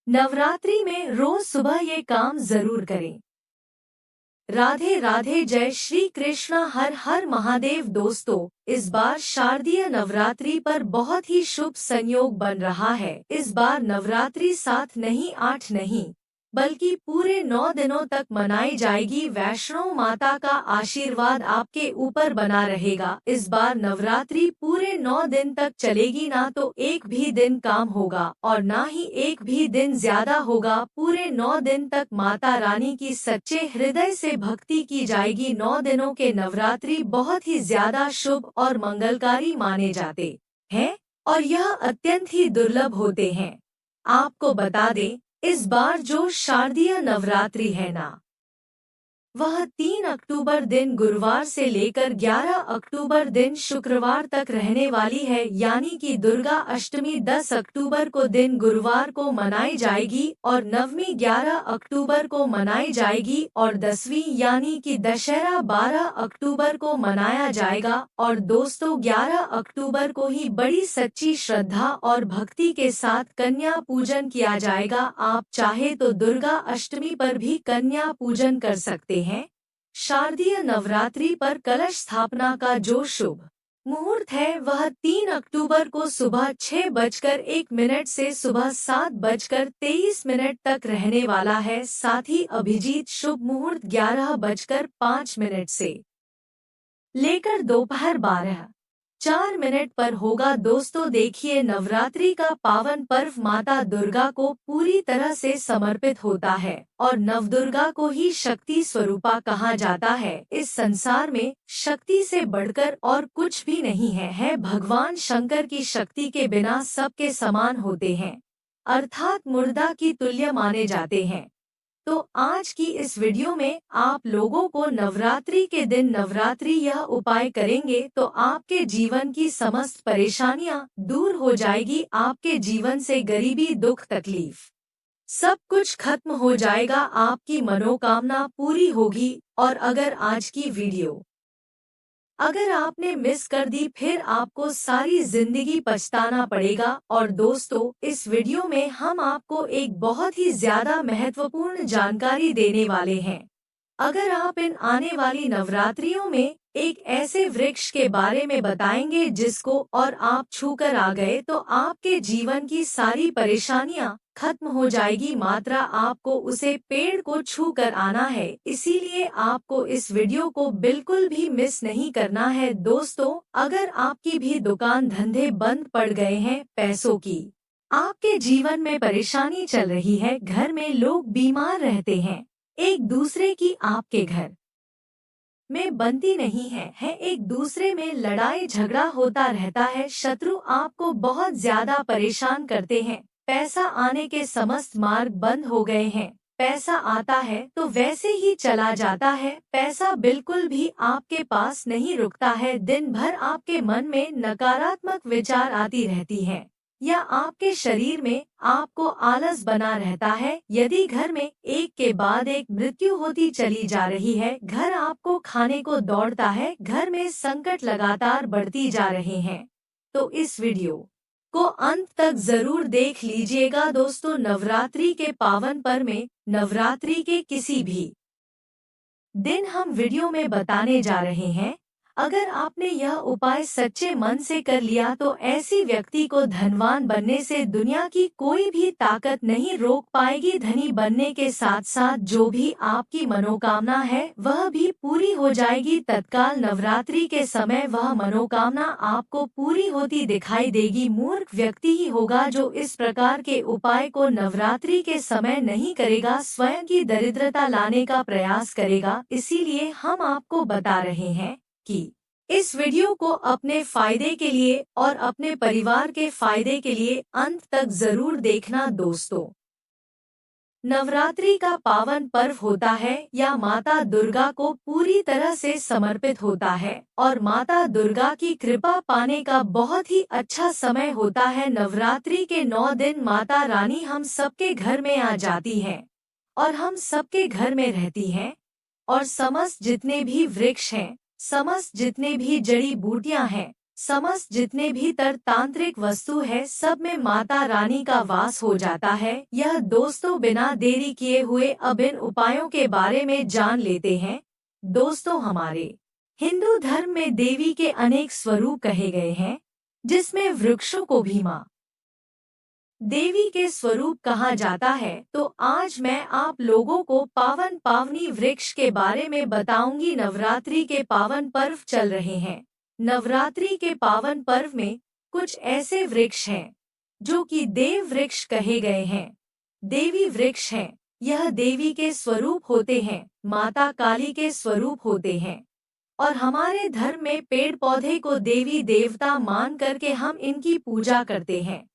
नवरात्रि में रोज सुबह ये काम जरूर करें। राधे राधे, जय श्री कृष्णा, हर हर महादेव। दोस्तों, इस बार शारदीय नवरात्रि पर बहुत ही शुभ संयोग बन रहा है। इस बार नवरात्रि 7 नहीं 8 नहीं बल्कि पूरे 9 दिनों तक मनाई जाएगी। वैष्णो माता का आशीर्वाद आपके ऊपर बना रहेगा। इस बार नवरात्रि पूरे 9 दिन तक चलेगी। ना तो एक भी दिन काम होगा और ना ही एक भी दिन ज्यादा होगा। पूरे 9 दिन तक माता रानी की सच्चे हृदय से भक्ति की जाएगी। 9 दिनों के नवरात्रि बहुत ही ज्यादा शुभ और मंगलकारी माने जाते हैं और यह अत्यंत ही दुर्लभ होते हैं। आपको बता दें, इस बार जो शारदीय नवरात्रि है ना, वह 3 अक्टूबर दिन गुरुवार से लेकर 11 अक्टूबर दिन शुक्रवार तक रहने वाली है। यानी कि दुर्गा अष्टमी 10 अक्टूबर को दिन गुरुवार को मनाई जाएगी और नवमी 11 अक्टूबर को मनाई जाएगी और 10वीं यानी कि दशहरा 12 अक्टूबर को मनाया जाएगा। और दोस्तों, 11 अक्टूबर को ही बड़ी सच्ची श्रद्धा और भक्ति के साथ कन्या पूजन किया जाएगा। आप चाहे तो दुर्गा अष्टमी पर भी कन्या पूजन कर सकते हैं। शारदीय नवरात्रि पर कलश स्थापना का जो शुभ मुहूर्त है वह 3 अक्टूबर को सुबह 6:01 से सुबह 7:23 तक रहने वाला है। साथ ही अभिजीत शुभ मुहूर्त 11:05 से लेकर दोपहर 12:04 पर होगा। दोस्तों देखिए, नवरात्रि का पावन पर्व माता दुर्गा को पूरी तरह से समर्पित होता है और नवदुर्गा को ही शक्ति स्वरूपा कहा जाता है। इस संसार में शक्ति से बढ़कर और कुछ भी नहीं है। भगवान शंकर की शक्ति के बिना सबके समान होते हैं, अर्थात मुर्दा की तुल्य माने जाते हैं। तो आज की इस वीडियो में आप लोगों को नवरात्रि के दिन नवरात्रि यह उपाय करेंगे तो आपके जीवन की समस्त परेशानियां दूर हो जाएगी। आपके जीवन से गरीबी, दुख, तकलीफ सब कुछ खत्म हो जाएगा। आपकी मनोकामना पूरी होगी। और अगर आज की वीडियो अगर आपने मिस कर दी, फिर आपको सारी जिंदगी पछताना पड़ेगा। और दोस्तों, इस वीडियो में हम आपको एक बहुत ही ज्यादा महत्वपूर्ण जानकारी देने वाले हैं। अगर आप इन आने वाली नवरात्रियों में एक ऐसे वृक्ष के बारे में बताएंगे जिसको और आप छूकर आ गए तो आपके जीवन की सारी परेशानियां खत्म हो जाएगी। मात्र आपको उसे पेड़ को छू कर आना है, इसीलिए आपको इस वीडियो को बिल्कुल भी मिस नहीं करना है। दोस्तों, अगर आपकी भी दुकान धंधे बंद पड़ गए हैं, पैसों की आपके जीवन में परेशानी चल रही है, घर में लोग बीमार रहते हैं, एक दूसरे की आपके घर में बनती नहीं है, एक दूसरे में लड़ाई झगड़ा होता रहता है, शत्रु आपको बहुत ज्यादा परेशान करते हैं, पैसा आने के समस्त मार्ग बंद हो गए हैं, पैसा आता है तो वैसे ही चला जाता है, पैसा बिल्कुल भी आपके पास नहीं रुकता है, दिन भर आपके मन में नकारात्मक विचार आती रहती है या आपके शरीर में आपको आलस बना रहता है। यदि घर में एक के बाद एक मृत्यु होती चली जा रही है, घर आपको खाने को दौड़ता है, घर में संकट लगातार बढ़ती जा रहे हैं, तो इस वीडियो को अंत तक जरूर देख लीजिएगा। दोस्तों, नवरात्रि के पावन पर्व में नवरात्रि के किसी भी दिन हम वीडियो में बताने जा रहे हैं। अगर आपने यह उपाय सच्चे मन से कर लिया तो ऐसी व्यक्ति को धनवान बनने से दुनिया की कोई भी ताकत नहीं रोक पाएगी। धनी बनने के साथ साथ जो भी आपकी मनोकामना है वह भी पूरी हो जाएगी तत्काल। नवरात्रि के समय वह मनोकामना आपको पूरी होती दिखाई देगी। मूर्ख व्यक्ति ही होगा जो इस प्रकार के उपाय को नवरात्रि के समय नहीं करेगा, स्वयं की दरिद्रता लाने का प्रयास करेगा। इसीलिए हम आपको बता रहे हैं कि इस वीडियो को अपने फायदे के लिए और अपने परिवार के फायदे के लिए अंत तक जरूर देखना। दोस्तों, नवरात्रि का पावन पर्व होता है या माता दुर्गा को पूरी तरह से समर्पित होता है और माता दुर्गा की कृपा पाने का बहुत ही अच्छा समय होता है। नवरात्रि के 9 दिन माता रानी हम सबके घर में आ जाती है और हम सबके घर में रहती हैं और समस्त जितने भी वृक्ष हैं, समस्त जितने भी जड़ी बूटियां हैं, समस्त जितने भी तांत्रिक वस्तु है सब में माता रानी का वास हो जाता है। यह दोस्तों बिना देरी किए हुए अब इन उपायों के बारे में जान लेते हैं। दोस्तों, हमारे हिंदू धर्म में देवी के अनेक स्वरूप कहे गए हैं, जिसमें वृक्षों को भी माँ देवी के स्वरूप कहा जाता है। तो आज मैं आप लोगों को पावन पावनी वृक्ष के बारे में बताऊंगी। नवरात्रि के पावन पर्व चल रहे हैं। नवरात्रि के पावन पर्व में कुछ ऐसे वृक्ष हैं जो कि देव वृक्ष कहे गए हैं, देवी वृक्ष हैं। यह देवी के स्वरूप होते हैं, माता काली के स्वरूप होते हैं। और हमारे धर्म में पेड़ पौधे को देवी देवता मान करके हम इनकी पूजा करते हैं,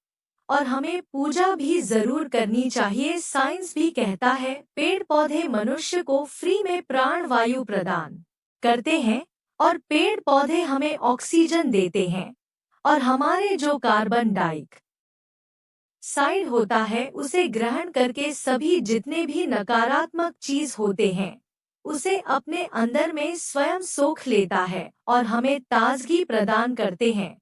और हमें पूजा भी जरूर करनी चाहिए। साइंस भी कहता है पेड़ पौधे मनुष्य को फ्री में प्राण वायु प्रदान करते हैं, और पेड़ पौधे हमें ऑक्सीजन देते हैं, और हमारे जो कार्बन डाइऑक्साइड होता है उसे ग्रहण करके सभी जितने भी नकारात्मक चीज होते हैं उसे अपने अंदर में स्वयं सोख लेता है और हमें ताजगी प्रदान करते हैं।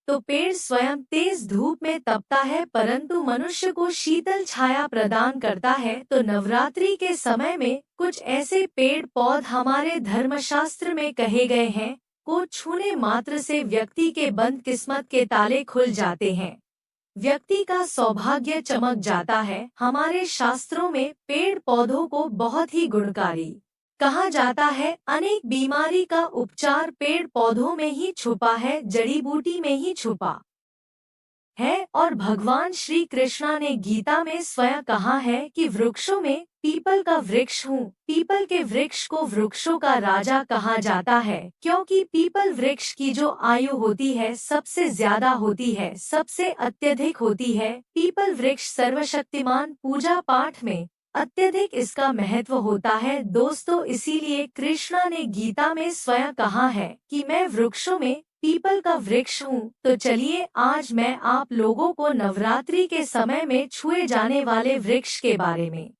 तो पेड़ स्वयं तेज धूप में तपता है परंतु मनुष्य को शीतल छाया प्रदान करता है। तो नवरात्रि के समय में कुछ ऐसे पेड़ पौध हमारे धर्मशास्त्र में कहे गए हैं, को छूने मात्र से व्यक्ति के बंद किस्मत के ताले खुल जाते हैं, व्यक्ति का सौभाग्य चमक जाता है। हमारे शास्त्रों में पेड़ पौधों को बहुत ही गुणकारी कहा जाता है। अनेक बीमारी का उपचार पेड़ पौधों में ही छुपा है, जड़ी बूटी में ही छुपा है। और भगवान श्री कृष्णा ने गीता में स्वयं कहा है कि वृक्षों में पीपल का वृक्ष हूँ। पीपल के वृक्ष को वृक्षों का राजा कहा जाता है, क्योंकि पीपल वृक्ष की जो आयु होती है सबसे ज्यादा होती है, सबसे अत्यधिक होती है। पीपल वृक्ष सर्वशक्तिमान, पूजा पाठ में अत्यधिक इसका महत्व होता है। दोस्तों, इसीलिए कृष्णा ने गीता में स्वयं कहा है कि मैं वृक्षों में पीपल का वृक्ष हूँ। तो चलिए आज मैं आप लोगों को नवरात्रि के समय में छुए जाने वाले वृक्ष के बारे में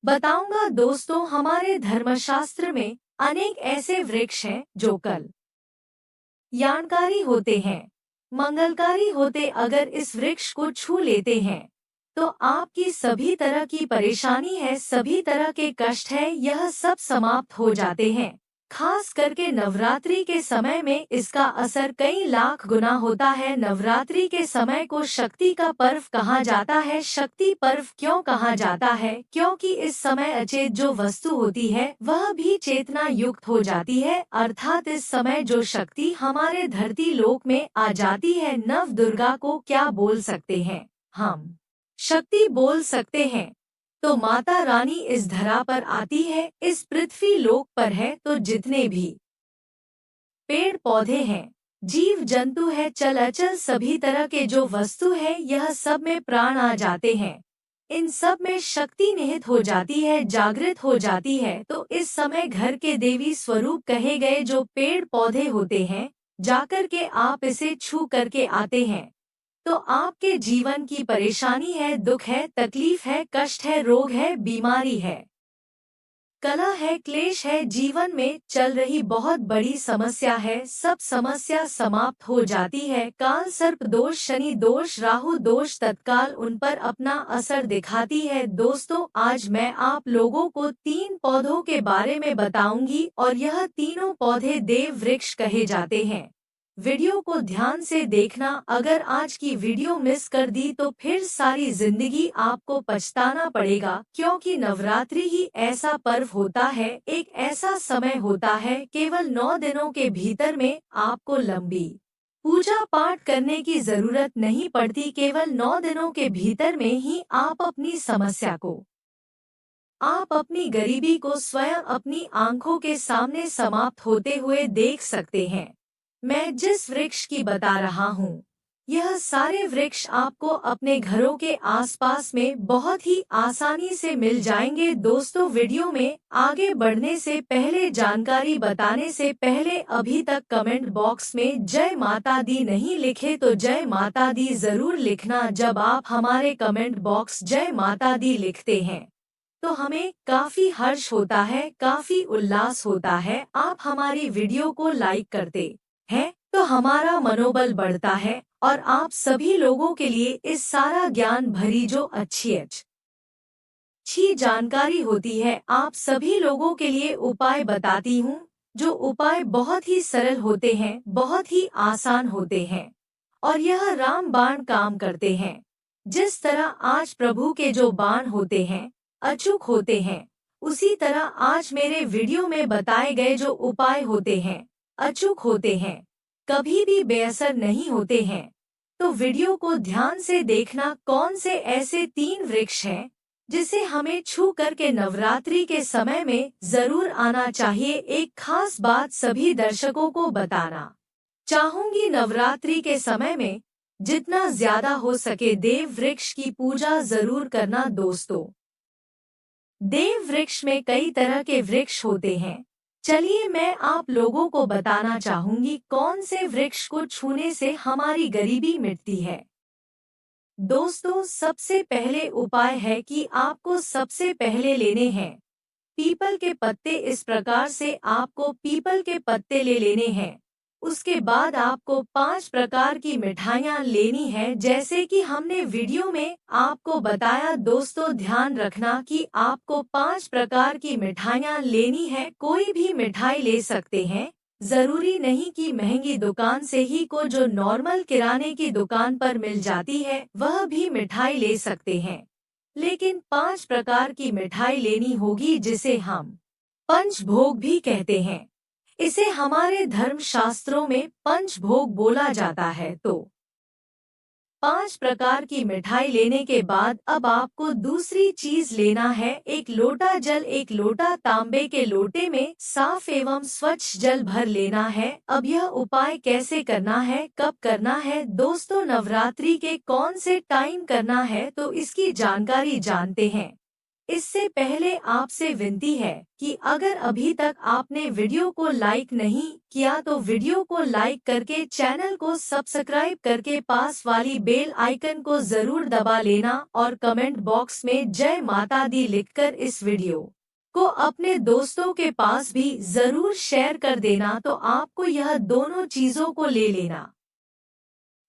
बताऊंगा। दोस्तों, हमारे धर्मशास्त्र में अनेक ऐसे वृक्ष हैं जो कल्याणकारी होते हैं, मंगलकारी होते। अगर इस वृक्ष को छू लेते हैं तो आपकी सभी तरह की परेशानी है, सभी तरह के कष्ट है, यह सब समाप्त हो जाते हैं। खास करके नवरात्रि के समय में इसका असर कई लाख गुना होता है। नवरात्रि के समय को शक्ति का पर्व कहा जाता है। शक्ति पर्व क्यों कहा जाता है? क्योंकि इस समय अचेत जो वस्तु होती है वह भी चेतना युक्त हो जाती है, अर्थात इस समय जो शक्ति हमारे धरती लोक में आ जाती है। नव दुर्गा को क्या बोल सकते हैं हम? शक्ति बोल सकते हैं। तो माता रानी इस धरा पर आती है, इस पृथ्वी लोक पर है। तो जितने भी पेड़ पौधे हैं, जीव जंतु है, चल अचल सभी तरह के जो वस्तु है, यह सब में प्राण आ जाते हैं। इन सब में शक्ति निहित हो जाती है, जागृत हो जाती है। तो इस समय घर के देवी स्वरूप कहे गए जो पेड़ पौधे होते हैं, जाकर के आप इसे छू करके आते हैं तो आपके जीवन की परेशानी है, दुख है, तकलीफ है, कष्ट है, रोग है, बीमारी है, कलह है, क्लेश है, जीवन में चल रही बहुत बड़ी समस्या है, सब समस्या समाप्त हो जाती है। काल सर्प दोष, शनि दोष, राहु दोष तत्काल उन पर अपना असर दिखाती है। दोस्तों, आज मैं आप लोगों को 3 पौधों के बारे में बताऊंगी और यह तीनों पौधे देव वृक्ष कहे जाते हैं। वीडियो को ध्यान से देखना। अगर आज की वीडियो मिस कर दी तो फिर सारी जिंदगी आपको पछताना पड़ेगा, क्योंकि नवरात्रि ही ऐसा पर्व होता है, एक ऐसा समय होता है, केवल 9 दिनों के भीतर में आपको लंबी पूजा पाठ करने की जरूरत नहीं पड़ती। केवल 9 दिनों के भीतर में ही आप अपनी समस्या को, आप अपनी गरीबी को स्वयं अपनी आंखों के सामने समाप्त होते हुए देख सकते हैं। मैं जिस वृक्ष की बता रहा हूँ, यह सारे वृक्ष आपको अपने घरों के आसपास में बहुत ही आसानी से मिल जाएंगे। दोस्तों, वीडियो में आगे बढ़ने से पहले, जानकारी बताने से पहले, अभी तक कमेंट बॉक्स में जय माता दी नहीं लिखे तो जय माता दी जरूर लिखना। जब आप हमारे कमेंट बॉक्स जय माता दी लिखते हैं तो हमें काफी हर्ष होता है, काफी उल्लास होता है। आप हमारी वीडियो को लाइक करते हैं तो हमारा मनोबल बढ़ता है और आप सभी लोगों के लिए इस सारा ज्ञान भरी जो अच्छी जानकारी होती है आप सभी लोगों के लिए उपाय बताती हूँ, जो उपाय बहुत ही सरल होते हैं, बहुत ही आसान होते हैं और यह रामबाण काम करते हैं। जिस तरह आज प्रभु के जो बाण होते हैं अचूक होते हैं, उसी तरह आज मेरे वीडियो में बताए गए जो उपाय होते हैं अचूक होते हैं, कभी भी बेअसर नहीं होते हैं। तो वीडियो को ध्यान से देखना, कौन से ऐसे 3 वृक्ष हैं जिसे हमें छू करके नवरात्रि के समय में जरूर आना चाहिए। एक खास बात सभी दर्शकों को बताना चाहूंगी, नवरात्रि के समय में जितना ज्यादा हो सके देव वृक्ष की पूजा जरूर करना दोस्तों। देव वृक्ष में कई तरह के वृक्ष होते हैं। चलिए मैं आप लोगों को बताना चाहूंगी कौन से वृक्ष को छूने से हमारी गरीबी मिटती है। दोस्तों सबसे पहले उपाय है कि आपको सबसे पहले लेने हैं पीपल के पत्ते। इस प्रकार से आपको पीपल के पत्ते ले लेने हैं। उसके बाद आपको 5 प्रकार की मिठाइयाँ लेनी है, जैसे कि हमने वीडियो में आपको बताया। दोस्तों ध्यान रखना कि आपको 5 प्रकार की मिठाइयाँ लेनी है। कोई भी मिठाई ले सकते हैं, जरूरी नहीं कि महंगी दुकान से ही को जो नॉर्मल किराने की दुकान पर मिल जाती है वह भी मिठाई ले सकते हैं, लेकिन 5 प्रकार की मिठाई लेनी होगी जिसे हम पंचभोग भी कहते हैं। इसे हमारे धर्म शास्त्रों में पंचभोग बोला जाता है। तो 5 प्रकार की मिठाई लेने के बाद अब आपको दूसरी चीज लेना है एक लोटा जल। एक लोटा तांबे के लोटे में साफ एवं स्वच्छ जल भर लेना है। अब यह उपाय कैसे करना है, कब करना है दोस्तों, नवरात्रि के कौन से टाइम करना है, तो इसकी जानकारी जानते हैं। इससे पहले आपसे विनती है कि अगर अभी तक आपने वीडियो को लाइक नहीं किया तो वीडियो को लाइक करके चैनल को सब्सक्राइब करके पास वाली बेल आइकन को जरूर दबा लेना और कमेंट बॉक्स में जय माता दी लिखकर इस वीडियो को अपने दोस्तों के पास भी जरूर शेयर कर देना। तो आपको यह दोनों चीजों को ले लेना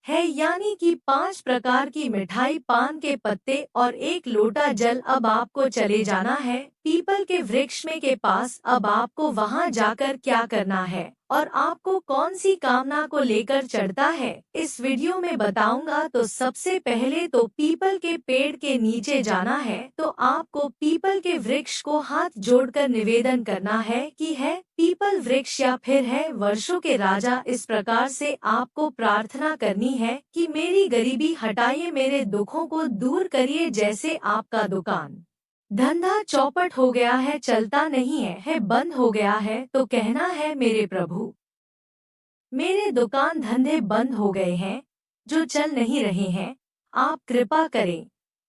है, यानी कि 5 प्रकार की मिठाई, पान के पत्ते और एक लोटा जल। अब आपको चले जाना है पीपल के वृक्ष में के पास। अब आपको वहां जाकर क्या करना है और आपको कौन सी कामना को लेकर चढ़ता है इस वीडियो में बताऊंगा। तो सबसे पहले तो पीपल के पेड़ के नीचे जाना है। तो आपको पीपल के वृक्ष को हाथ जोड़कर निवेदन करना है कि है पीपल वृक्ष या फिर है वर्षों के राजा, इस प्रकार से आपको प्रार्थना करनी है कि मेरी गरीबी हटाइए, मेरे दुखों को दूर करिए। जैसे आपका दुकान धंधा चौपट हो गया है, चलता नहीं है बंद हो गया है, तो कहना है मेरे प्रभु मेरे दुकान धंधे बंद हो गए हैं, जो चल नहीं रहे हैं, आप कृपा करें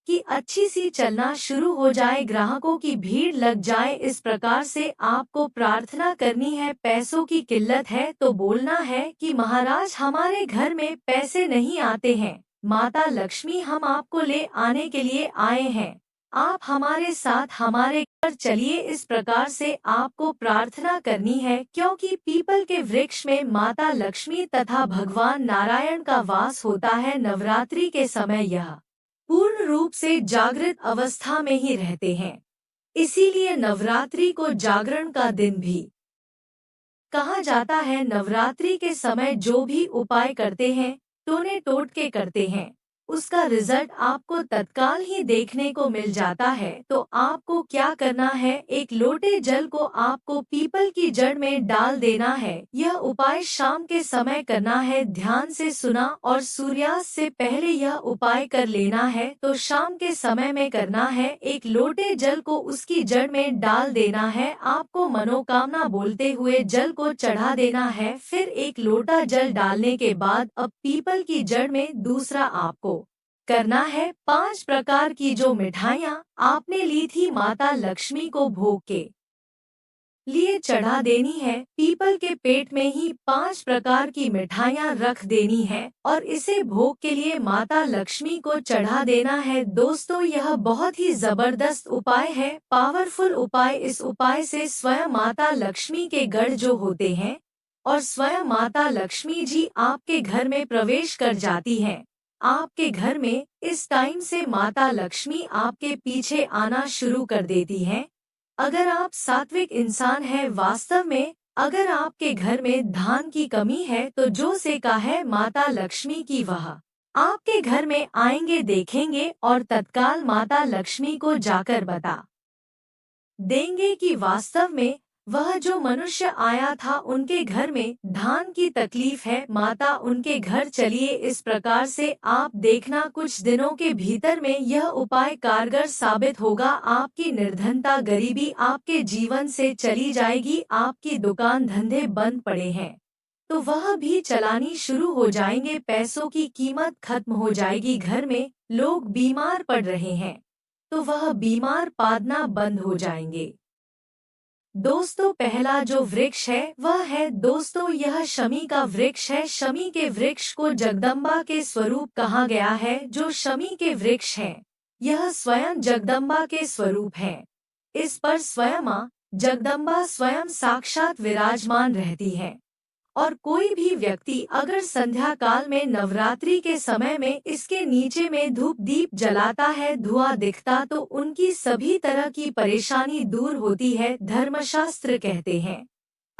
कि अच्छी सी चलना शुरू हो जाए, ग्राहकों की भीड़ लग जाए। इस प्रकार से आपको प्रार्थना करनी है। पैसों की किल्लत है तो बोलना है कि महाराज हमारे घर में पैसे नहीं आते हैं, माता लक्ष्मी हम आपको ले आने के लिए आए हैं, आप हमारे साथ हमारे घर चलिए। इस प्रकार से आपको प्रार्थना करनी है, क्योंकि पीपल के वृक्ष में माता लक्ष्मी तथा भगवान नारायण का वास होता है। नवरात्रि के समय यह पूर्ण रूप से जागृत अवस्था में ही रहते हैं, इसीलिए नवरात्रि को जागरण का दिन भी कहा जाता है। नवरात्रि के समय जो भी उपाय करते हैं, टोने टोटके करते हैं, उसका रिजल्ट आपको तत्काल ही देखने को मिल जाता है। तो आपको क्या करना है, एक लोटे जल को आपको पीपल की जड़ में डाल देना है। यह उपाय शाम के समय करना है, ध्यान से सुना, और सूर्यास्त से पहले यह उपाय कर लेना है। तो शाम के समय में करना है, एक लोटे जल को उसकी जड़ में डाल देना है, आपको मनोकामना बोलते हुए जल को चढ़ा देना है। फिर एक लोटा जल डालने के बाद अब पीपल की जड़ में दूसरा आपको करना है 5 प्रकार की जो मिठाइयाँ आपने ली थी माता लक्ष्मी को भोग के लिए चढ़ा देनी है। पीपल के पेट में ही 5 प्रकार की मिठाइयाँ रख देनी है और इसे भोग के लिए माता लक्ष्मी को चढ़ा देना है। दोस्तों यह बहुत ही जबरदस्त उपाय है, पावरफुल उपाय। इस उपाय से स्वयं माता लक्ष्मी के गढ़ जो होते हैं और स्वयं माता लक्ष्मी जी आपके घर में प्रवेश कर जाती हैं। आपके घर में इस टाइम से माता लक्ष्मी आपके पीछे आना शुरू कर देती हैं। अगर आप सात्विक इंसान हैं, वास्तव में अगर आपके घर में धान की कमी है तो जो सेका है माता लक्ष्मी की वह आपके घर में आएंगे, देखेंगे और तत्काल माता लक्ष्मी को जाकर बता देंगे कि वास्तव में वह जो मनुष्य आया था उनके घर में धान की तकलीफ है, माता उनके घर चलिए। इस प्रकार से आप देखना कुछ दिनों के भीतर में यह उपाय कारगर साबित होगा। आपकी निर्धनता, गरीबी आपके जीवन से चली जाएगी। आपकी दुकान धंधे बंद पड़े हैं तो वह भी चलानी शुरू हो जाएंगे। पैसों की कीमत खत्म हो जाएगी। घर में लोग बीमार पड़ रहे हैं तो वह बीमार पादना बंद हो जाएंगे। दोस्तों, पहला जो वृक्ष है वह है दोस्तों यह शमी का वृक्ष है। शमी के वृक्ष को जगदम्बा के स्वरूप कहा गया है। जो शमी के वृक्ष है यह स्वयं जगदम्बा के स्वरूप है। इस पर स्वयं मां जगदम्बा स्वयं साक्षात विराजमान रहती है। और कोई भी व्यक्ति अगर संध्या काल में नवरात्रि के समय में इसके नीचे में धूप दीप जलाता है, धुआं दिखता तो उनकी सभी तरह की परेशानी दूर होती है। धर्मशास्त्र कहते हैं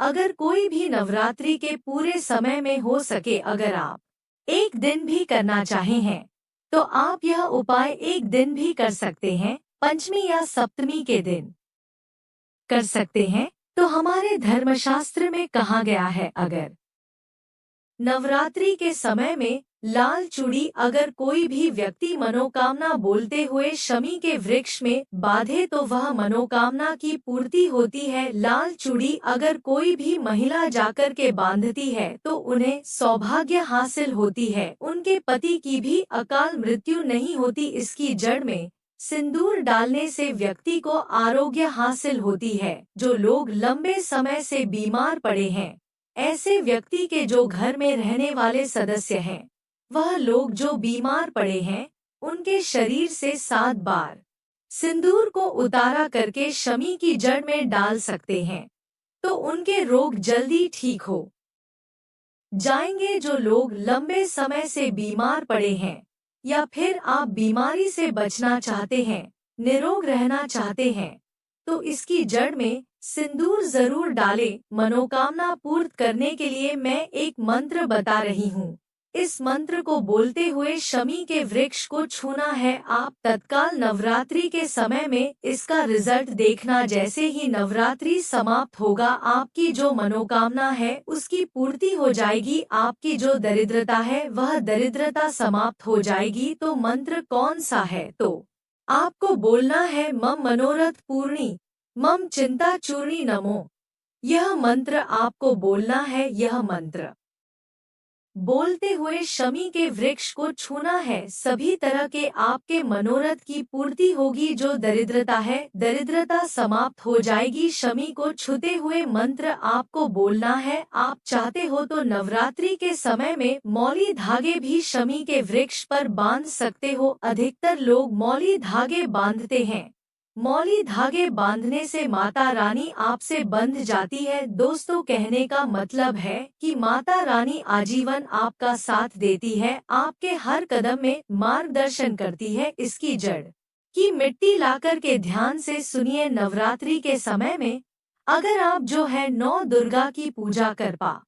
अगर कोई भी नवरात्रि के पूरे समय में हो सके, अगर आप एक दिन भी करना चाहे हैं तो आप यह उपाय एक दिन भी कर सकते हैं, पंचमी या सप्तमी के दिन कर सकते हैं। तो हमारे धर्मशास्त्र में कहा गया है अगर नवरात्रि के समय में लाल चूड़ी अगर कोई भी व्यक्ति मनोकामना बोलते हुए शमी के वृक्ष में बांधे तो वह मनोकामना की पूर्ति होती है। लाल चूड़ी अगर कोई भी महिला जाकर के बांधती है तो उन्हें सौभाग्य हासिल होती है, उनके पति की भी अकाल मृत्यु नहीं होती। इसकी जड़ में सिंदूर डालने से व्यक्ति को आरोग्य हासिल होती है। जो लोग लंबे समय से बीमार पड़े हैं, ऐसे व्यक्ति के जो घर में रहने वाले सदस्य हैं, वह लोग जो बीमार पड़े हैं, उनके शरीर से 7 बार सिंदूर को उतारा करके शमी की जड़ में डाल सकते हैं तो उनके रोग जल्दी ठीक हो जाएंगे। जो लोग लंबे समय से बीमार पड़े हैं या फिर आप बीमारी से बचना चाहते हैं, निरोग रहना चाहते हैं, तो इसकी जड़ में सिंदूर जरूर डालें। मनोकामना पूर्ण करने के लिए मैं एक मंत्र बता रही हूँ। इस मंत्र को बोलते हुए शमी के वृक्ष को छूना है। आप तत्काल नवरात्रि के समय में इसका रिजल्ट देखना। जैसे ही नवरात्रि समाप्त होगा, आपकी जो मनोकामना है उसकी पूर्ति हो जाएगी। आपकी जो दरिद्रता है वह दरिद्रता समाप्त हो जाएगी। तो मंत्र कौन सा है? तो आपको बोलना है मम मनोरथ पूर्णी मम चिंता चूर्णी नमो। यह मंत्र आपको बोलना है। यह मंत्र बोलते हुए शमी के वृक्ष को छूना है। सभी तरह के आपके मनोरथ की पूर्ति होगी। जो दरिद्रता है, दरिद्रता समाप्त हो जाएगी। शमी को छूते हुए मंत्र आपको बोलना है। आप चाहते हो तो नवरात्रि के समय में मौली धागे भी शमी के वृक्ष पर बांध सकते हो। अधिकतर लोग मौली धागे बांधते हैं। मौली धागे बांधने से माता रानी आपसे बंध जाती है। दोस्तों, कहने का मतलब है कि माता रानी आजीवन आपका साथ देती है, आपके हर कदम में मार्गदर्शन करती है। इसकी जड़ की मिट्टी लाकर के ध्यान से सुनिए। नवरात्रि के समय में अगर आप जो है 9 दुर्गा की पूजा कर पा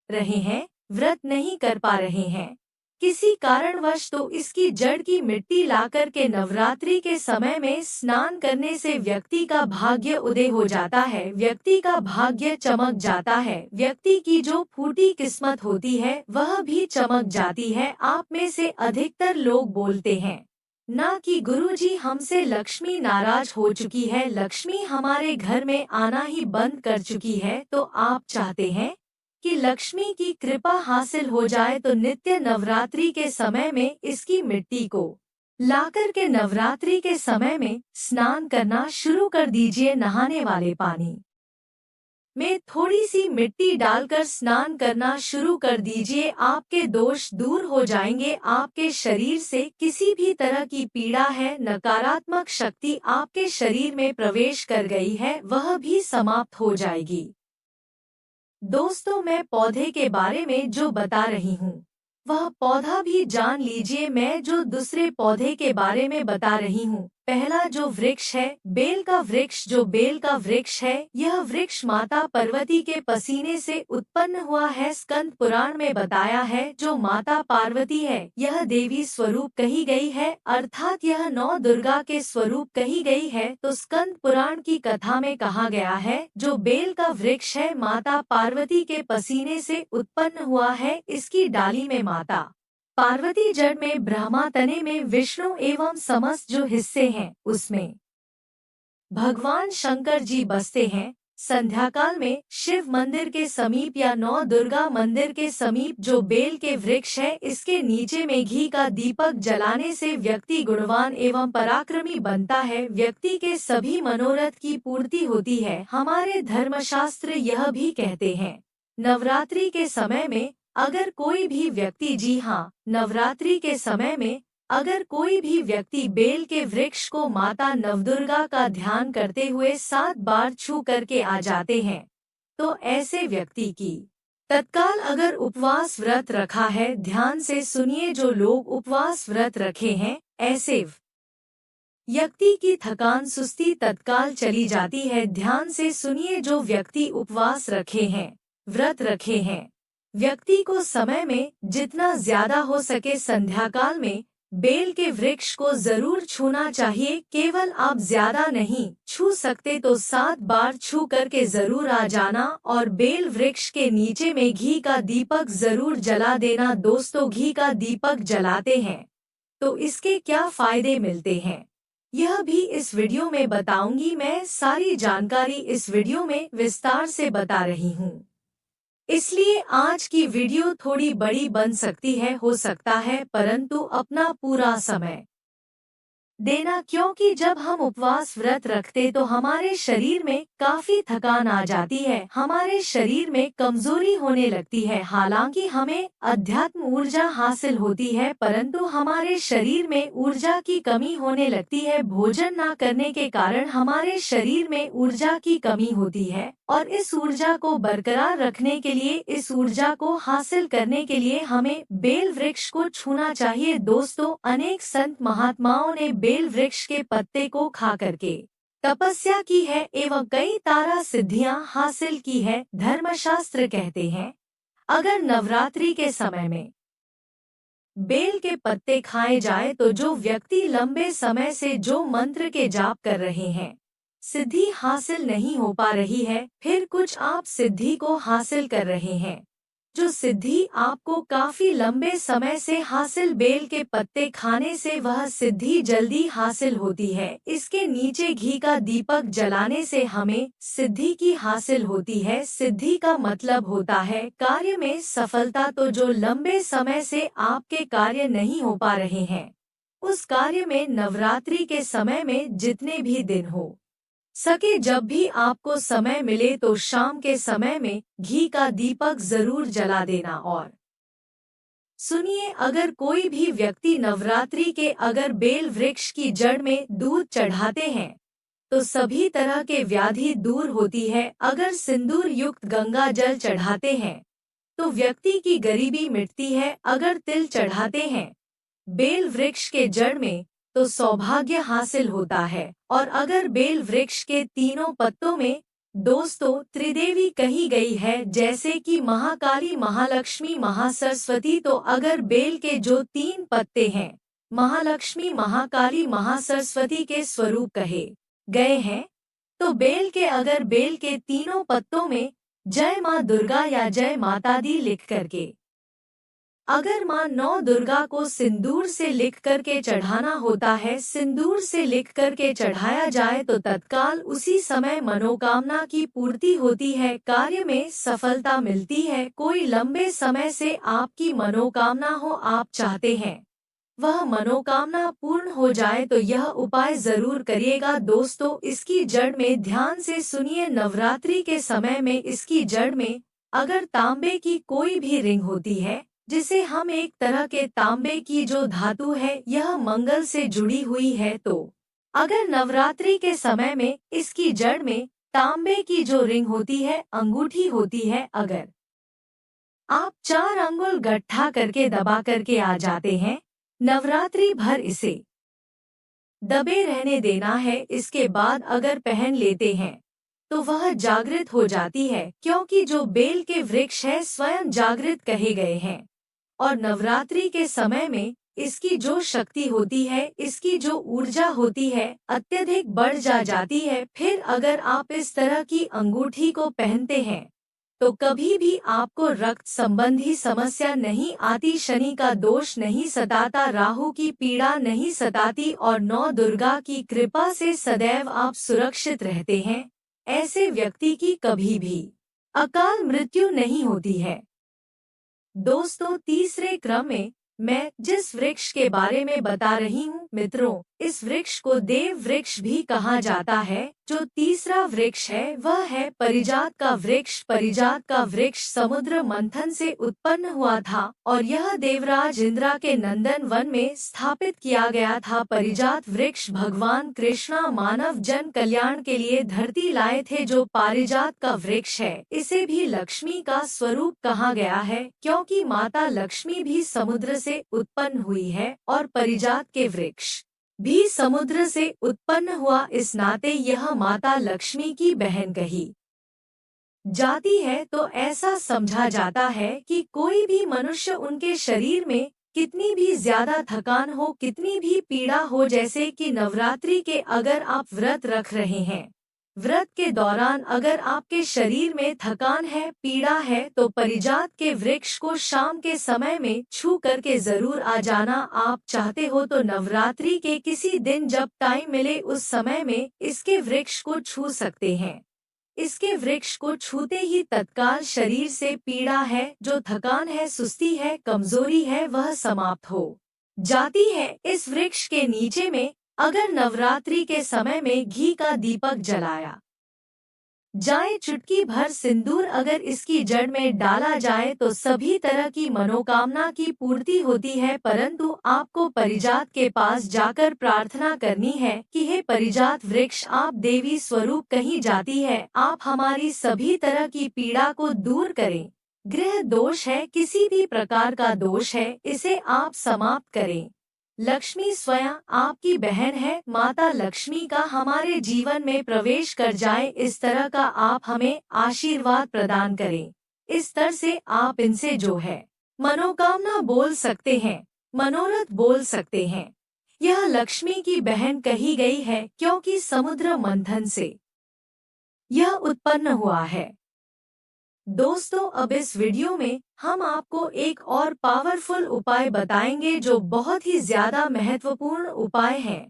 रहे हैं, व्रत नहीं कर पा रहे हैं किसी कारणवश, तो इसकी जड़ की मिट्टी लाकर के नवरात्रि के समय में स्नान करने से व्यक्ति का भाग्य उदय हो जाता है, व्यक्ति का भाग्य चमक जाता है, व्यक्ति की जो फूटी किस्मत होती है वह भी चमक जाती है। आप में से अधिकतर लोग बोलते हैं ना कि गुरुजी हमसे लक्ष्मी नाराज हो चुकी है, लक्ष्मी हमारे घर में आना ही बंद कर चुकी है। तो आप चाहते हैं कि लक्ष्मी की कृपा हासिल हो जाए तो नित्य नवरात्रि के समय में इसकी मिट्टी को लाकर के नवरात्रि के समय में स्नान करना शुरू कर दीजिए। नहाने वाले पानी में थोड़ी सी मिट्टी डालकर स्नान करना शुरू कर दीजिए। आपके दोष दूर हो जाएंगे। आपके शरीर से किसी भी तरह की पीड़ा है, नकारात्मक शक्ति आपके शरीर में प्रवेश कर गई है, वह भी समाप्त हो जाएगी। दोस्तों, मैं पौधे के बारे में जो बता रही हूँ वह पौधा भी जान लीजिए। मैं जो दूसरे पौधे के बारे में बता रही हूँ, पहला जो वृक्ष है बेल का वृक्ष, जो बेल का वृक्ष है यह वृक्ष माता पार्वती के पसीने से उत्पन्न हुआ है। स्कंद पुराण में बताया है जो माता पार्वती है यह देवी स्वरूप कही गई है, अर्थात यह नौ दुर्गा के स्वरूप कही गई है। तो स्कंद पुराण की कथा में कहा गया है जो बेल का वृक्ष है माता पार्वती के पसीने से उत्पन्न हुआ है। इसकी डाली में माता पार्वती, जड़ में ब्रह्मा, तने में विष्णु एवं समस्त जो हिस्से हैं उसमें भगवान शंकर जी बसते हैं। संध्याकाल में शिव मंदिर के समीप या नौ दुर्गा मंदिर के समीप जो बेल के वृक्ष है इसके नीचे में घी का दीपक जलाने से व्यक्ति गुणवान एवं पराक्रमी बनता है, व्यक्ति के सभी मनोरथ की पूर्ति होती है। हमारे धर्मशास्त्र यह भी कहते हैं नवरात्रि के समय में अगर कोई भी व्यक्ति, जी हाँ, नवरात्रि के समय में अगर कोई भी व्यक्ति बेल के वृक्ष को माता नवदुर्गा का ध्यान करते हुए 7 बार छू करके आ जाते हैं तो ऐसे व्यक्ति की तत्काल अगर उपवास व्रत रखा है, ध्यान से सुनिए, जो लोग उपवास व्रत रखे हैं ऐसे व्यक्ति की थकान सुस्ती तत्काल चली जाती है। ध्यान से सुनिए, जो व्यक्ति उपवास रखे हैं, व्रत रखे हैं, व्यक्ति को समय में जितना ज्यादा हो सके संध्याकाल में बेल के वृक्ष को जरूर छूना चाहिए। केवल आप ज्यादा नहीं छू सकते तो 7 बार छू करके जरूर आ जाना और बेल वृक्ष के नीचे में घी का दीपक जरूर जला देना। दोस्तों, घी का दीपक जलाते हैं तो इसके क्या फायदे मिलते हैं यह भी इस वीडियो में बताऊंगी। मैं सारी जानकारी इस वीडियो में विस्तार से बता रही हूँ, इसलिए आज की वीडियो थोड़ी बड़ी बन सकती है, हो सकता है, परंतु अपना पूरा समय देना, क्योंकि जब हम उपवास व्रत रखते तो हमारे शरीर में काफी थकान आ जाती है, हमारे शरीर में कमजोरी होने लगती है। हालांकि हमें अध्यात्म ऊर्जा हासिल होती है परंतु हमारे शरीर में ऊर्जा की कमी होने लगती है। भोजन न करने के कारण हमारे शरीर में ऊर्जा की कमी होती है और इस ऊर्जा को बरकरार रखने के लिए, इस ऊर्जा को हासिल करने के लिए हमें बेल वृक्ष को छूना चाहिए। दोस्तों, अनेक संत महात्माओं ने बेल वृक्ष के पत्ते को खा करके तपस्या की है एवं कई तारा सिद्धियां हासिल की है। धर्मशास्त्र कहते हैं अगर नवरात्रि के समय में बेल के पत्ते खाए जाए तो जो व्यक्ति लंबे समय से जो मंत्र के जाप कर रहे हैं, सिद्धि हासिल नहीं हो पा रही है, फिर कुछ आप सिद्धि को हासिल कर रहे हैं, जो सिद्धि आपको काफी लंबे समय से हासिल बेल के पत्ते खाने से वह सिद्धि जल्दी हासिल होती है। इसके नीचे घी का दीपक जलाने से हमें सिद्धि की हासिल होती है। सिद्धि का मतलब होता है कार्य में सफलता। तो जो लंबे समय से आपके कार्य नहीं हो पा रहे हैं उस कार्य में नवरात्रि के समय में जितने भी दिन हो सके, जब भी आपको समय मिले तो शाम के समय में घी का दीपक जरूर जला देना। और सुनिए, अगर कोई भी व्यक्ति नवरात्रि के अगर बेल वृक्ष की जड़ में दूध चढ़ाते हैं तो सभी तरह के व्याधि दूर होती है। अगर सिंदूर युक्त गंगा जल चढ़ाते हैं तो व्यक्ति की गरीबी मिटती है। अगर तिल चढ़ाते हैं बेल वृक्ष के जड़ में तो सौभाग्य हासिल होता है। और अगर बेल वृक्ष के तीनों पत्तों में दोस्तों त्रिदेवी कही गई है, जैसे कि महाकाली, महालक्ष्मी, महासरस्वती, तो अगर बेल के जो 3 पत्ते हैं महालक्ष्मी, महाकाली, महासरस्वती के स्वरूप कहे गए हैं तो बेल के तीनों पत्तों में जय माँ दुर्गा या जय माता दी लिख करके अगर माँ नौ दुर्गा को सिंदूर से लिख करके चढ़ाना होता है, सिंदूर से लिख करके चढ़ाया जाए तो तत्काल उसी समय मनोकामना की पूर्ति होती है, कार्य में सफलता मिलती है। कोई लंबे समय से आपकी मनोकामना हो, आप चाहते हैं वह मनोकामना पूर्ण हो जाए तो यह उपाय जरूर करिएगा। दोस्तों, इसकी जड़ में ध्यान से सुनिए, नवरात्रि के समय में इसकी जड़ में अगर तांबे की कोई भी रिंग होती है, जिसे हम एक तरह के तांबे की जो धातु है यह मंगल से जुड़ी हुई है, तो अगर नवरात्रि के समय में इसकी जड़ में तांबे की जो रिंग होती है, अंगूठी होती है, अगर आप 4 अंगुल गट्ठा करके दबा करके आ जाते हैं, नवरात्रि भर इसे दबे रहने देना है। इसके बाद अगर पहन लेते हैं तो वह जागृत हो जाती है, क्योंकि जो बेल के वृक्ष है स्वयं जागृत कहे गए हैं। और नवरात्रि के समय में इसकी जो शक्ति होती है, इसकी जो ऊर्जा होती है, अत्यधिक बढ़ जाती है। फिर अगर आप इस तरह की अंगूठी को पहनते हैं तो कभी भी आपको रक्त संबंधी समस्या नहीं आती, शनि का दोष नहीं सताता, राहु की पीड़ा नहीं सताती और नौ दुर्गा की कृपा से सदैव आप सुरक्षित रहते हैं। ऐसे व्यक्ति की कभी भी अकाल मृत्यु नहीं होती है। दोस्तों, तीसरे क्रम में मैं जिस वृक्ष के बारे में बता रही हूँ मित्रों, इस वृक्ष को देव वृक्ष भी कहा जाता है। जो तीसरा वृक्ष है वह है परिजात का वृक्ष। परिजात का वृक्ष समुद्र मंथन से उत्पन्न हुआ था और यह देवराज इंद्रा के नंदन वन में स्थापित किया गया था। परिजात वृक्ष भगवान कृष्णा मानव जन कल्याण के लिए धरती लाए थे। जो पारिजात का वृक्ष है इसे भी लक्ष्मी का स्वरूप कहा गया है, क्योंकि माता लक्ष्मी भी समुद्र से उत्पन्न हुई है और परिजात के वृक्ष भी समुद्र से उत्पन्न हुआ। इस नाते यह माता लक्ष्मी की बहन कही जाती है। तो ऐसा समझा जाता है कि कोई भी मनुष्य उनके शरीर में कितनी भी ज्यादा थकान हो, कितनी भी पीड़ा हो, जैसे कि नवरात्रि के अगर आप व्रत रख रहे हैं, व्रत के दौरान अगर आपके शरीर में थकान है, पीड़ा है, तो परिजात के वृक्ष को शाम के समय में छू करके जरूर आ जाना। आप चाहते हो तो नवरात्रि के किसी दिन जब टाइम मिले उस समय में इसके वृक्ष को छू सकते हैं। इसके वृक्ष को छूते ही तत्काल शरीर से पीड़ा है, जो थकान है, सुस्ती है, कमजोरी है, वह समाप्त हो जाती है। इस वृक्ष के नीचे में अगर नवरात्रि के समय में घी का दीपक जलाया जाए, चुटकी भर सिंदूर अगर इसकी जड़ में डाला जाए तो सभी तरह की मनोकामना की पूर्ति होती है। परंतु आपको परिजात के पास जाकर प्रार्थना करनी है कि हे परिजात वृक्ष, आप देवी स्वरूप कही जाती है, आप हमारी सभी तरह की पीड़ा को दूर करें। गृह दोष है, किसी भी प्रकार का दोष है, इसे आप समाप्त करें। लक्ष्मी स्वयं आपकी बहन है, माता लक्ष्मी का हमारे जीवन में प्रवेश कर जाए, इस तरह का आप हमें आशीर्वाद प्रदान करें। इस तरह से आप इनसे जो है मनोकामना बोल सकते हैं, मनोरथ बोल सकते हैं। यह लक्ष्मी की बहन कही गई है, क्योंकि समुद्र मंथन से यह उत्पन्न हुआ है। दोस्तों, अब इस वीडियो में हम आपको एक और पावरफुल उपाय बताएंगे जो बहुत ही ज्यादा महत्वपूर्ण उपाय है।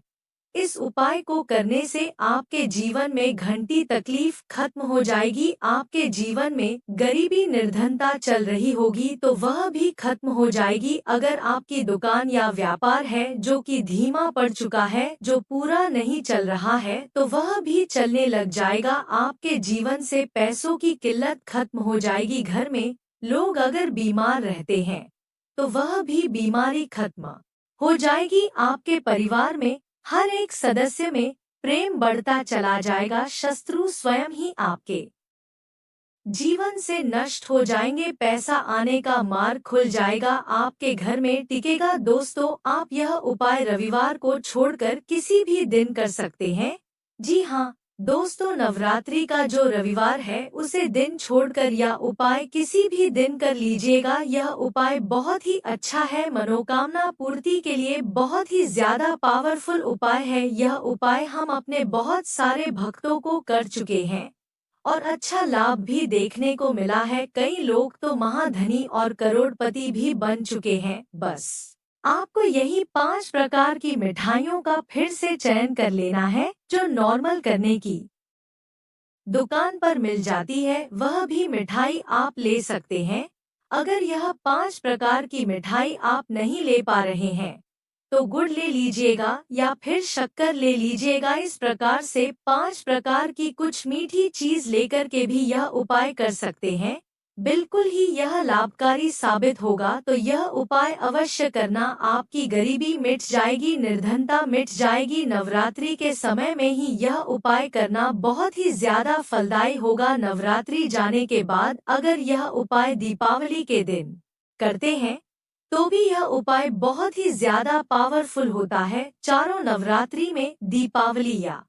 इस उपाय को करने से आपके जीवन में घंटी तकलीफ खत्म हो जाएगी। आपके जीवन में गरीबी निर्धनता चल रही होगी तो वह भी खत्म हो जाएगी। अगर आपकी दुकान या व्यापार है जो कि धीमा पड़ चुका है, जो पूरा नहीं चल रहा है, तो वह भी चलने लग जाएगा। आपके जीवन से पैसों की किल्लत खत्म हो जाएगी। घर में लोग अगर बीमार रहते हैं तो वह भी बीमारी खत्म हो जाएगी। आपके परिवार में हर एक सदस्य में प्रेम बढ़ता चला जाएगा। शत्रु स्वयं ही आपके जीवन से नष्ट हो जाएंगे। पैसा आने का मार्ग खुल जाएगा, आपके घर में टिकेगा। दोस्तों, आप यह उपाय रविवार को छोड़कर किसी भी दिन कर सकते हैं। जी हाँ दोस्तों, नवरात्रि का जो रविवार है उसे दिन छोड़कर यह उपाय किसी भी दिन कर लीजिएगा। यह उपाय बहुत ही अच्छा है, मनोकामना पूर्ति के लिए बहुत ही ज्यादा पावरफुल उपाय है। यह उपाय हम अपने बहुत सारे भक्तों को कर चुके हैं और अच्छा लाभ भी देखने को मिला है। कई लोग तो महाधनी और करोड़पति भी बन चुके हैं। बस आपको यही 5 प्रकार की मिठाइयों का फिर से चयन कर लेना है, जो नॉर्मल करने की दुकान पर मिल जाती है, वह भी मिठाई आप ले सकते हैं। अगर यह 5 प्रकार की मिठाई आप नहीं ले पा रहे हैं तो गुड़ ले लीजिएगा या फिर शक्कर ले लीजिएगा। इस प्रकार से 5 प्रकार की कुछ मीठी चीज लेकर के भी यह उपाय कर सकते हैं। बिल्कुल ही यह लाभकारी साबित होगा, तो यह उपाय अवश्य करना। आपकी गरीबी मिट जाएगी, निर्धनता मिट जाएगी। नवरात्रि के समय में ही यह उपाय करना बहुत ही ज्यादा फलदायी होगा। नवरात्रि जाने के बाद अगर यह उपाय दीपावली के दिन करते हैं तो भी यह उपाय बहुत ही ज्यादा पावरफुल होता है। चारों नवरात्रि में, दीपावली या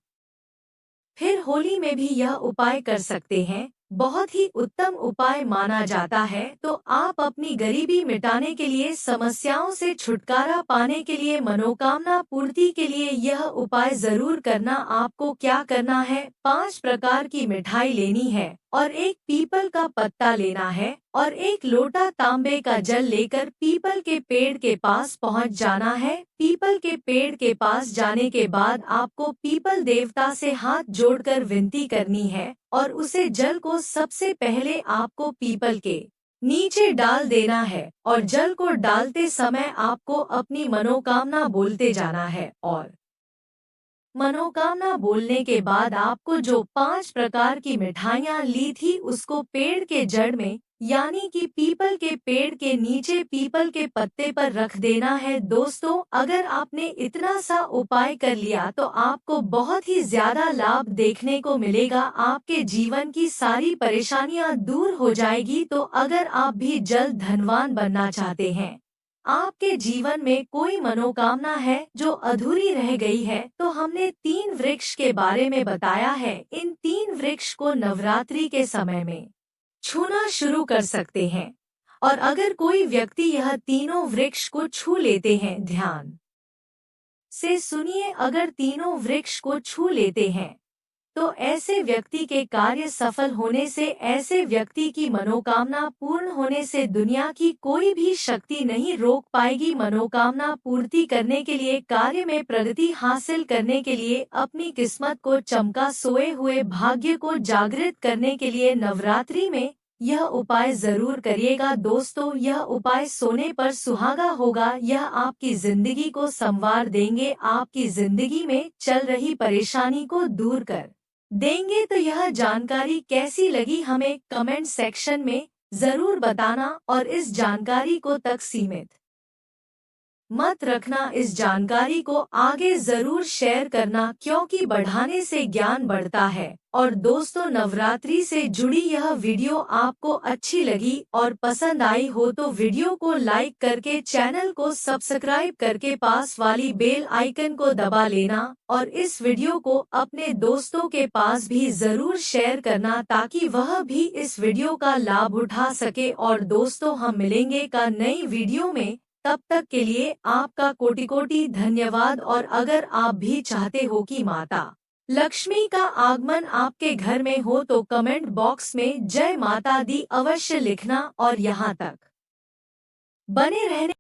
फिर होली में भी यह उपाय कर सकते हैं। बहुत ही उत्तम उपाय माना जाता है। तो आप अपनी गरीबी मिटाने के लिए, समस्याओं से छुटकारा पाने के लिए, मनोकामना पूर्ति के लिए यह उपाय जरूर करना। आपको क्या करना है, 5 प्रकार की मिठाई लेनी है और एक पीपल का पत्ता लेना है और एक लोटा तांबे का जल लेकर पीपल के पेड़ के पास पहुंच जाना है। पीपल के पेड़ के पास जाने के बाद आपको पीपल देवता से हाथ जोड़कर विनती करनी है और उसे जल को सबसे पहले आपको पीपल के नीचे डाल देना है और जल को डालते समय आपको अपनी मनोकामना बोलते जाना है और मनोकामना बोलने के बाद आपको जो 5 प्रकार की मिठाइयाँ ली थी उसको पेड़ के जड़ में, यानी कि पीपल के पेड़ के नीचे पीपल के पत्ते पर रख देना है। दोस्तों, अगर आपने इतना सा उपाय कर लिया तो आपको बहुत ही ज्यादा लाभ देखने को मिलेगा। आपके जीवन की सारी परेशानियां दूर हो जाएगी। तो अगर आप भी जल्द धनवान बनना चाहते हैं, आपके जीवन में कोई मनोकामना है जो अधूरी रह गई है, तो हमने 3 वृक्ष के बारे में बताया है। इन 3 वृक्ष को नवरात्रि के समय में छूना शुरू कर सकते हैं और अगर कोई व्यक्ति यह तीनों वृक्ष को छू लेते हैं, ध्यान से सुनिए, अगर तीनों वृक्ष को छू लेते हैं तो ऐसे व्यक्ति के कार्य सफल होने से, ऐसे व्यक्ति की मनोकामना पूर्ण होने से दुनिया की कोई भी शक्ति नहीं रोक पाएगी। मनोकामना पूर्ति करने के लिए, कार्य में प्रगति हासिल करने के लिए, अपनी किस्मत को चमका सोए हुए भाग्य को जागृत करने के लिए नवरात्रि में यह उपाय जरूर करिएगा। दोस्तों, यह उपाय सोने पर सुहागा होगा। यह आपकी जिंदगी को संवार देंगे, आपकी जिंदगी में चल रही परेशानी को दूर कर देंगे। तो यह जानकारी कैसी लगी हमें कमेंट सेक्शन में जरूर बताना और इस जानकारी को तक सीमित मत रखना। इस जानकारी को आगे जरूर शेयर करना, क्योंकि बढ़ाने से ज्ञान बढ़ता है। और दोस्तों, नवरात्रि से जुड़ी यह वीडियो आपको अच्छी लगी और पसंद आई हो तो वीडियो को लाइक करके, चैनल को सब्सक्राइब करके पास वाली बेल आइकन को दबा लेना और इस वीडियो को अपने दोस्तों के पास भी जरूर शेयर करना ताकि वह भी इस वीडियो का लाभ उठा सके। और दोस्तों, हम मिलेंगे का नई वीडियो में, तब तक के लिए आपका कोटि कोटि धन्यवाद। और अगर आप भी चाहते हो कि माता लक्ष्मी का आगमन आपके घर में हो तो कमेंट बॉक्स में जय माता दी अवश्य लिखना और यहाँ तक बने रहने